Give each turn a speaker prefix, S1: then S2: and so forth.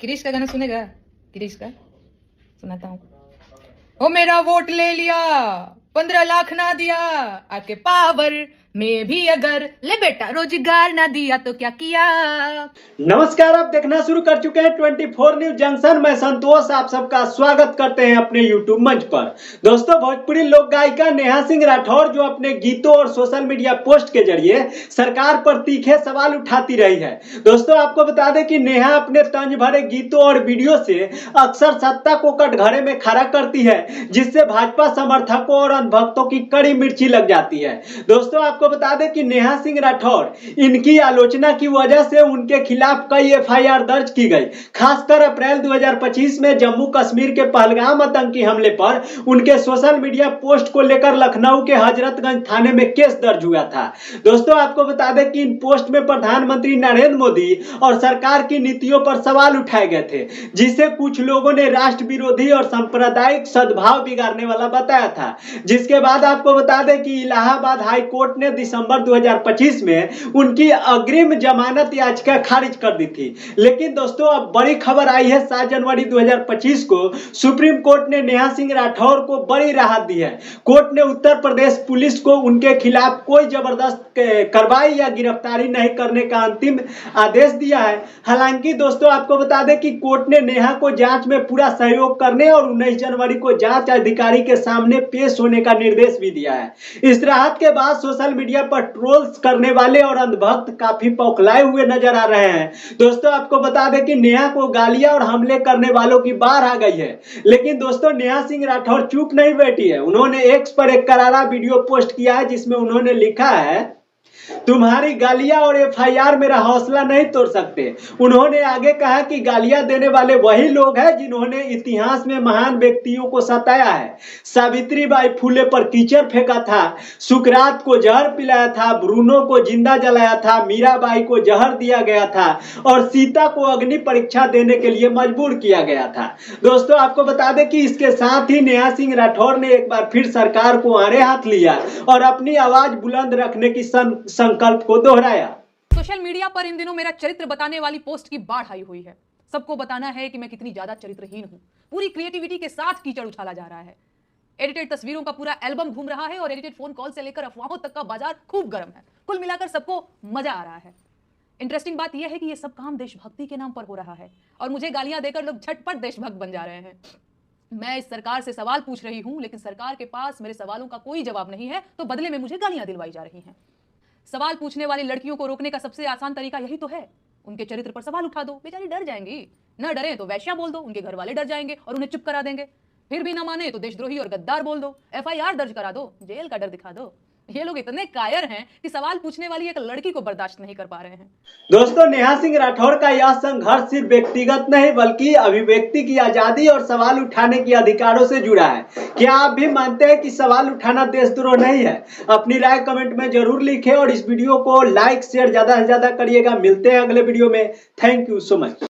S1: क्रिश का गाना सुनेगा? क्रिश का सुनाता हूँ। ओ मेरा वोट ले लिया, 15 लाख ना दिया, आके पावर में भी अगर ले बेटा रोजगार ना दिया तो क्या किया।
S2: नमस्कार, आप देखना शुरू कर चुके हैं 24 न्यूज जंक्शन। मैं संतोष आप सबका स्वागत करते हैं अपने यूट्यूब मंच पर। दोस्तों, भोजपुरी लोक गायिका नेहा सिंह राठौर जो अपने गीतों और सोशल मीडिया पोस्ट के जरिए सरकार पर तीखे सवाल उठाती रही है। दोस्तों, आपको बता दें कि नेहा अपने तंज भरे गीतों और वीडियो से अक्सर सत्ता को कटघरे में खड़ा करती है, जिससे भाजपा समर्थकों और अंधभक्तों की कड़ी मिर्ची लग जाती है। दोस्तों, आपको बता दें कि नेहा सिंह राठौर इनकी आलोचना की वजह से उनके खिलाफ कई एफआईआर दर्ज की गई। खासकर अप्रैल 2025 में जम्मू कश्मीर के पहलगाम आतंकी हमले पर उनके सोशल मीडिया पोस्ट को लेकर लखनऊ के हजरतगंज थाने में केस दर्ज हुआ था। दोस्तों, आपको बता दें कि इन पोस्ट में प्रधानमंत्री नरेंद्र मोदी और सरकार की नीतियों पर सवाल उठाए गए थे, जिसे कुछ लोगों ने राष्ट्र विरोधी और सांप्रदायिक सद्भाव बिगाड़ने वाला बताया था। जिसके बाद आपको बता दें कि इलाहाबाद हाई कोर्ट ने दिसंबर 2025 में उनकी अग्रिम जमानत याचिका खारिज कर दी थी। लेकिन दोस्तों, अब बड़ी खबर आई है। 7 जनवरी 2025 को सुप्रीम कोर्ट ने नेहा सिंह राठौर को बड़ी राहत दी है। कोर्ट ने उत्तर प्रदेश पुलिस को उनके खिलाफ कोई जबरदस्त कार्रवाई या गिरफ्तारी नहीं करने का अंतिम आदेश दिया है। हालांकि दोस्तों, आपको बता दें कि कोर्ट ने नेहा को जांच में पूरा सहयोग करने और 19 जनवरी को जांच अधिकारी के सामने पेश होने का निर्देश भी दिया है। इस राहत के बाद सोशल मीडिया पर ट्रोल्स करने वाले और अंधभक्त काफी पौखलाए हुए नजर आ रहे हैं। दोस्तों, आपको बता दें कि नेहा को गालियां और हमले करने वालों की बाढ़ आ गई है। लेकिन दोस्तों, नेहा सिंह राठौर चुप नहीं बैठी है। उन्होंने एक्स पर एक करारा वीडियो पोस्ट किया है, जिसमें उन्होंने लिखा है, तुम्हारी गालियां और एफआईआर मेरा हौसला नहीं तोड़ सकते। उन्होंने आगे कहा कि गालियां देने वाले वही लोग हैं जिन्होंने इतिहास में महान व्यक्तियों को सताया है। सावित्रीबाई फुले पर कीचड़ फेंका था, सुकरात को जहर पिलाया था, ब्रूनो को जिंदा जलाया था, मीराबाई को जहर दिया गया था और सीता को अग्नि परीक्षा देने के लिए मजबूर किया गया था। दोस्तों, आपको बता दें कि इसके साथ ही नेहा सिंह राठौर ने एक बार फिर सरकार को आड़े हाथ लिया और अपनी आवाज बुलंद रखने की संकल्प को दोहराया।
S3: सोशल मीडिया पर इन दिनों मेरा चरित्र बताने वाली पोस्ट की बाढ़ आई हुई है। सबको बताना है कि मैं कितनी ज्यादा चरित्रहीन हूं। पूरी क्रिएटिविटी के साथ कीचड़ उछाला जा रहा है। एडिटेड तस्वीरों का पूरा एल्बम घूम रहा है और एडिटेड फोन कॉल से लेकर अफवाहों तक का बाजार खूब गर्म है। कुल मिलाकर सबको मजा आ रहा है। इंटरेस्टिंग बात यह है कि यह सब काम देशभक्ति के नाम पर हो रहा है और मुझे गालियां देकर लोग झटपट देशभक्त बन जा रहे हैं। मैं इस सरकार से सवाल पूछ रही हूं, लेकिन सरकार के पास मेरे सवालों का कोई जवाब नहीं है, तो बदले में मुझे गालियां दिलवाई जा रही हैं। सवाल पूछने वाली लड़कियों को रोकने का सबसे आसान तरीका यही तो है, उनके चरित्र पर सवाल उठा दो। बेचारी डर जाएंगी। न डरे तो वैश्या बोल दो, उनके घर वाले डर जाएंगे और उन्हें चुप करा देंगे। फिर भी ना माने तो देशद्रोही और गद्दार बोल दो, एफआईआर दर्ज करा दो, जेल का डर दिखा दो। ये लोग इतने कायर हैं कि सवाल पूछने वाली एक लड़की को बर्दाश्त नहीं कर पा रहे हैं।
S2: दोस्तों, नेहा सिंह राठौर का यह संघर्ष सिर्फ व्यक्तिगत नहीं बल्कि अभिव्यक्ति की आजादी और सवाल उठाने की अधिकारों से जुड़ा है। क्या आप भी मानते हैं कि सवाल उठाना देशद्रोह नहीं है? अपनी राय कमेंट में जरूर लिखें और इस वीडियो को लाइक शेयर ज्यादा से ज्यादा करिएगा। मिलते हैं अगले वीडियो में। Thank you so much.